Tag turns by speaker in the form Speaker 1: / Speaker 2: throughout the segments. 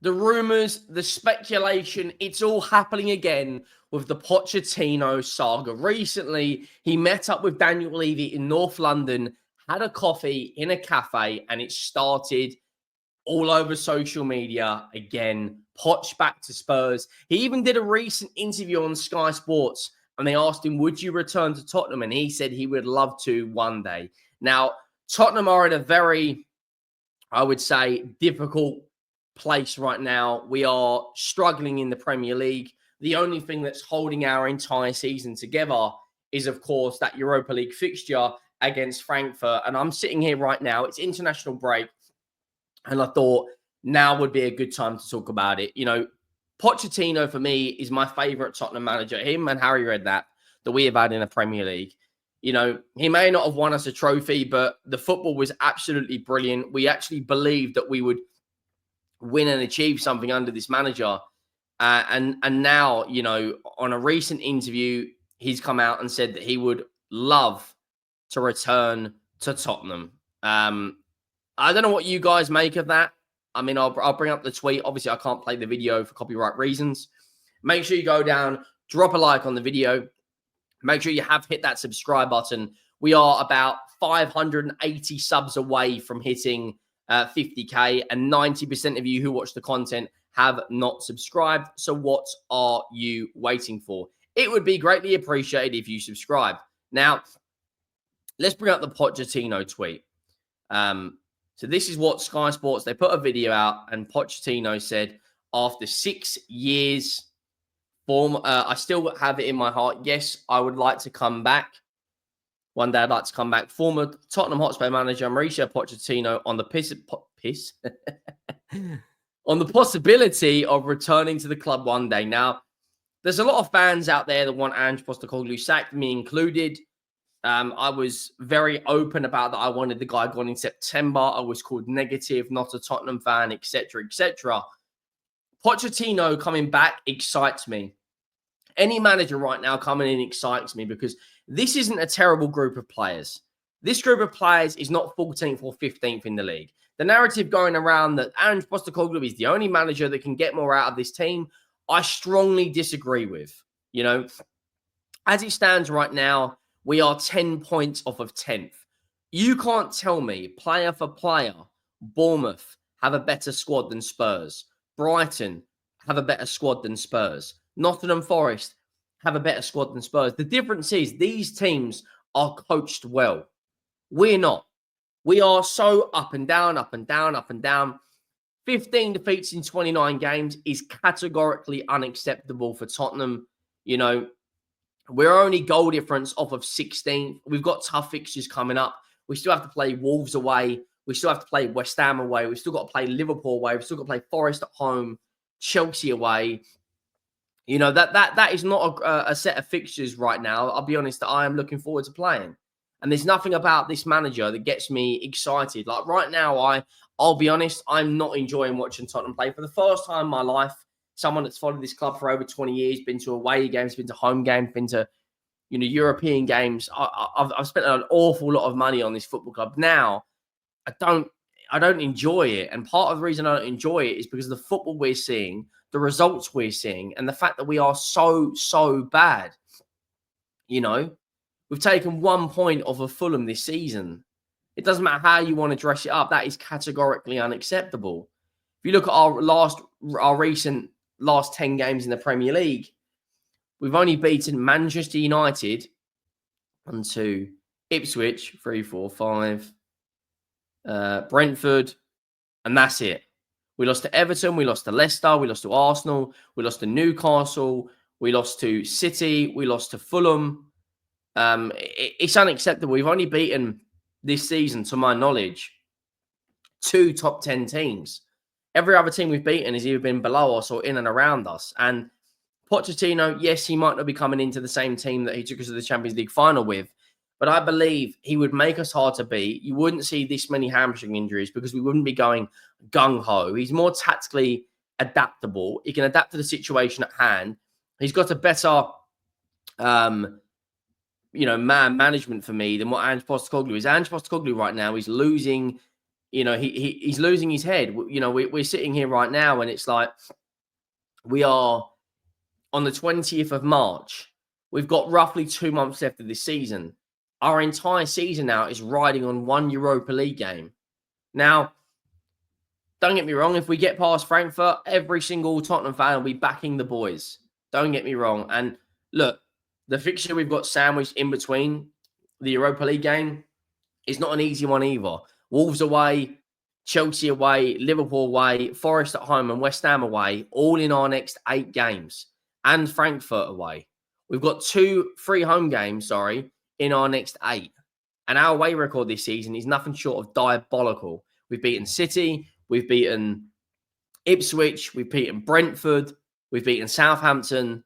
Speaker 1: the rumours, the speculation, it's all happening again with the Pochettino saga. Recently, he met up with Daniel Levy in North London, had a coffee in a cafe, and it started all over social media again. Poch back to Spurs. He even did a recent interview on Sky Sports, and they asked him, would you return to Tottenham? And he said he would love to one day. Now, Tottenham are in a very, I would say, difficult place right now. We are struggling in the Premier League. The only thing that's holding our entire season together is, of course, that Europa League fixture against Frankfurt. And I'm sitting here right now. It's international break. And I thought now would be a good time to talk about it. You know, Pochettino, for me, is my favourite Tottenham manager. Him and Harry Redknapp that we have had in the Premier League. You know, he may not have won us a trophy, but the football was absolutely brilliant. We actually believed that we would win and achieve something under this manager. And now, you know, on a recent interview, he's come out and said that he would love to return to Tottenham. I don't know what you guys make of that. I mean, I'll bring up the tweet. Obviously, I can't play the video for copyright reasons. Make sure you go down, drop a like on the video. Make sure you have hit that subscribe button. We are about 580 subs away from hitting 50K, and 90% of you who watch the content have not subscribed. So what are you waiting for? It would be greatly appreciated if you subscribe. Now, let's bring up the Pochettino tweet. So this is what Sky Sports, they put a video out, and Pochettino said, after 6 years, I still have it in my heart. Yes, I would like to come back. One day I'd like to come back. Former Tottenham Hotspur manager Mauricio Pochettino on on the possibility of returning to the club one day. Now, there's a lot of fans out there that want Ange Postecoglou sacked, me included. I was very open about that. I wanted the guy gone in September. I was called negative, not a Tottenham fan, etc., etc. Pochettino coming back excites me. Any manager right now coming in excites me because this isn't a terrible group of players. This group of players is not 14th or 15th in the league. The narrative going around that Ange Postecoglou is the only manager that can get more out of this team, I strongly disagree with. You know, as it stands right now, we are 10 points off of 10th. You can't tell me, player for player, Bournemouth have a better squad than Spurs. Brighton have a better squad than Spurs. Nottingham Forest have a better squad than Spurs. The difference is these teams are coached well. We're not. We are so up and down, up and down, up and down. 15 defeats in 29 games is categorically unacceptable for Tottenham. You know, we're only goal difference off of 16. We've got tough fixtures coming up. We still have to play Wolves away. We still have to play West Ham away. We've still got to play Liverpool away. We've still got to play Forest at home, Chelsea away. You know, that is not a set of fixtures right now. I'll be honest, that I am looking forward to playing. And there's nothing about this manager that gets me excited. Like right now, I'll be honest, I'm not enjoying watching Tottenham play. For the first time in my life, someone that's followed this club for over 20 years, been to away games, been to home games, been to, you know, European games. I've spent an awful lot of money on this football club. Now, I don't enjoy it. And part of the reason I don't enjoy it is because of the football we're seeing, the results we're seeing, and the fact that we are so bad. You know, we've taken 1 point off of Fulham this season. It doesn't matter how you want to dress it up. That is categorically unacceptable. If you look at our recent last 10 games in the Premier League, we've only beaten Manchester United, 1, 2, Ipswich, 3, 4, 5, Brentford, and that's it. We lost to Everton, we lost to Leicester, we lost to Arsenal, we lost to Newcastle, we lost to City, we lost to Fulham. It's unacceptable. We've only beaten this season, to my knowledge, 2 top 10 teams. Every other team we've beaten has either been below us or in and around us. And Pochettino, yes, he might not be coming into the same team that he took us to the Champions League final with, but I believe he would make us hard to beat. You wouldn't see this many hamstring injuries because we wouldn't be going gung-ho. He's more tactically adaptable. He can adapt to the situation at hand. He's got a better, man management for me than what Ange Postecoglou is. Ange Postecoglou right now is losing he's losing his head. We're sitting here right now, and it's like we are on the 20th of March. We've got roughly 2 months left of this season. Our entire season now is riding on one Europa League game. Now, don't get me wrong. If we get past Frankfurt, every single Tottenham fan will be backing the boys. Don't get me wrong. And look, the fixture we've got sandwiched in between the Europa League game is not an easy one either. Wolves away, Chelsea away, Liverpool away, Forest at home, and West Ham away, all in our next 8 games, and Frankfurt away. We've got 3 home games, in our next 8. And our away record this season is nothing short of diabolical. We've beaten City, we've beaten Ipswich, we've beaten Brentford, we've beaten Southampton,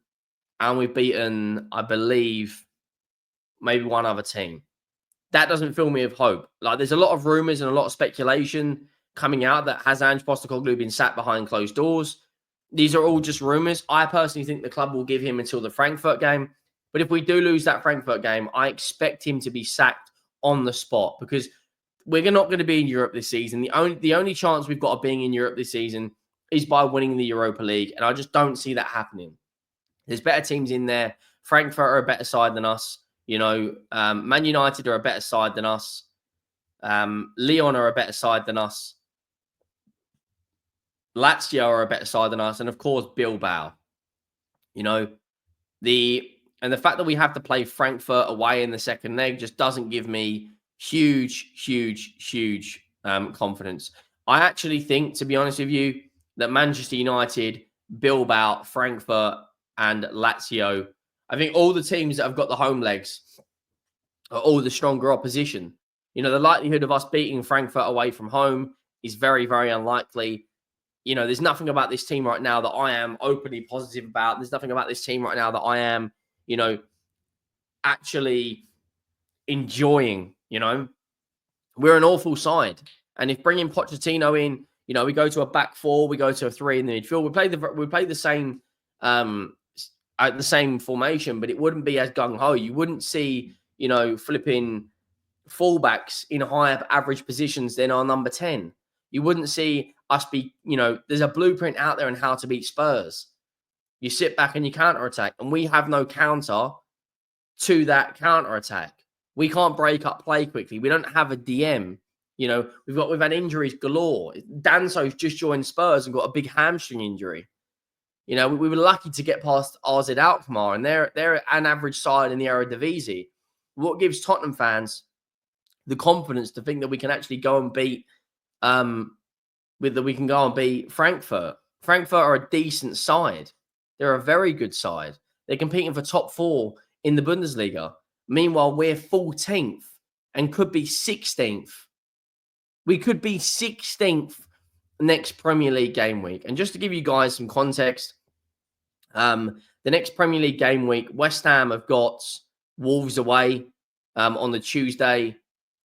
Speaker 1: and we've beaten, I believe, maybe one other team. That doesn't fill me with hope. Like, there's a lot of rumors and a lot of speculation coming out that has Ange Postecoglou been sat behind closed doors. These are all just rumors. I personally think the club will give him until the Frankfurt game. But if we do lose that Frankfurt game, I expect him to be sacked on the spot, because we're not going to be in Europe this season. The only chance we've got of being in Europe this season is by winning the Europa League. And I just don't see that happening. There's better teams in there. Frankfurt are a better side than us. Man United are a better side than us. Lyon are a better side than us. Lazio are a better side than us. And of course, Bilbao. The fact that we have to play Frankfurt away in the second leg just doesn't give me huge confidence. I actually think, to be honest with you, that Manchester United, Bilbao, Frankfurt, and Lazio, I think all the teams that have got the home legs are all the stronger opposition. The likelihood of us beating Frankfurt away from home is very, very unlikely. There's nothing about this team right now that I am openly positive about. There's nothing about this team right now that I am, actually enjoying. We're an awful side. And if bringing Pochettino in, we go to a back 4, we go to a 3 in the midfield. We play the same the same formation, but it wouldn't be as gung-ho. You wouldn't see, flipping fullbacks in higher average positions than our number 10. You wouldn't see us be, there's a blueprint out there on how to beat Spurs. You sit back and you counter-attack, and we have no counter to that counter-attack. We can't break up play quickly. We don't have a DM. We've had injuries galore. Danso's just joined Spurs and got a big hamstring injury. We were lucky to get past RZ Alkmaar, and they're an average side in the Eredivisie. What gives Tottenham fans the confidence to think that we can actually go and beat Frankfurt? Frankfurt are a decent side. They're a very good side. They're competing for top 4 in the Bundesliga. Meanwhile, we're 14th and could be 16th. We could be 16th next Premier League game week. And just to give you guys some context, the next Premier League game week, West Ham have got Wolves away on the Tuesday,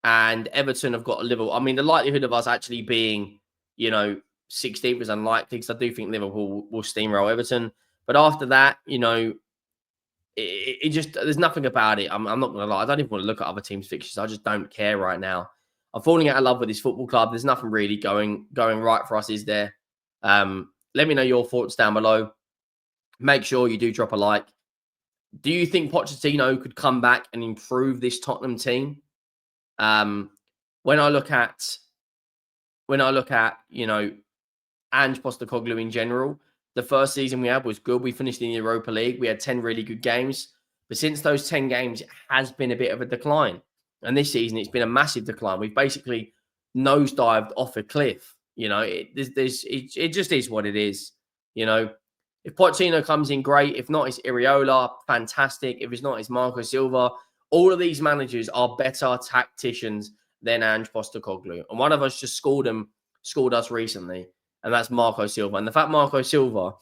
Speaker 1: and Everton have got Liverpool. I mean, the likelihood of us actually being, 16th is unlikely, because I do think Liverpool will steamroll Everton. But after that, it just, there's nothing about it. I'm not going to lie. I don't even want to look at other teams' fixtures. I just don't care right now. I'm falling out of love with this football club. There's nothing really going right for us, is there? Let me know your thoughts down below. Make sure you do drop a like. Do you think Pochettino could come back and improve this Tottenham team? When I look at, Ange Postecoglou in general, the first season we had was good. We finished in the Europa League. We had 10 really good games. But since those 10 games, it has been a bit of a decline. And this season, it's been a massive decline. We've basically nosedived off a cliff. It just is what it is. If Pochettino comes in, great. If not, it's Iriola. Fantastic. If it's not, it's Marco Silva. All of these managers are better tacticians than Ange Postecoglou. And one of us just scored us recently, and that's Marco Silva. And the fact Marco Silva,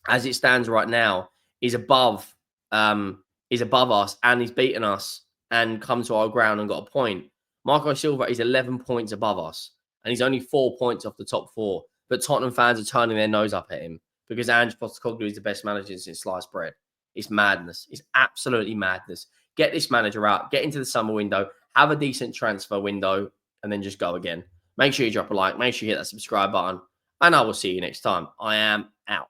Speaker 1: as it stands right now, is above us, and he's beaten us and come to our ground and got a point. Marco Silva is 11 points above us, and he's only 4 points off the top 4. But Tottenham fans are turning their nose up at him because Ange Postecoglou is the best manager since sliced bread. It's madness. It's absolutely madness. Get this manager out. Get into the summer window. Have a decent transfer window, and then just go again. Make sure you drop a like. Make sure you hit that subscribe button. And I will see you next time. I am out.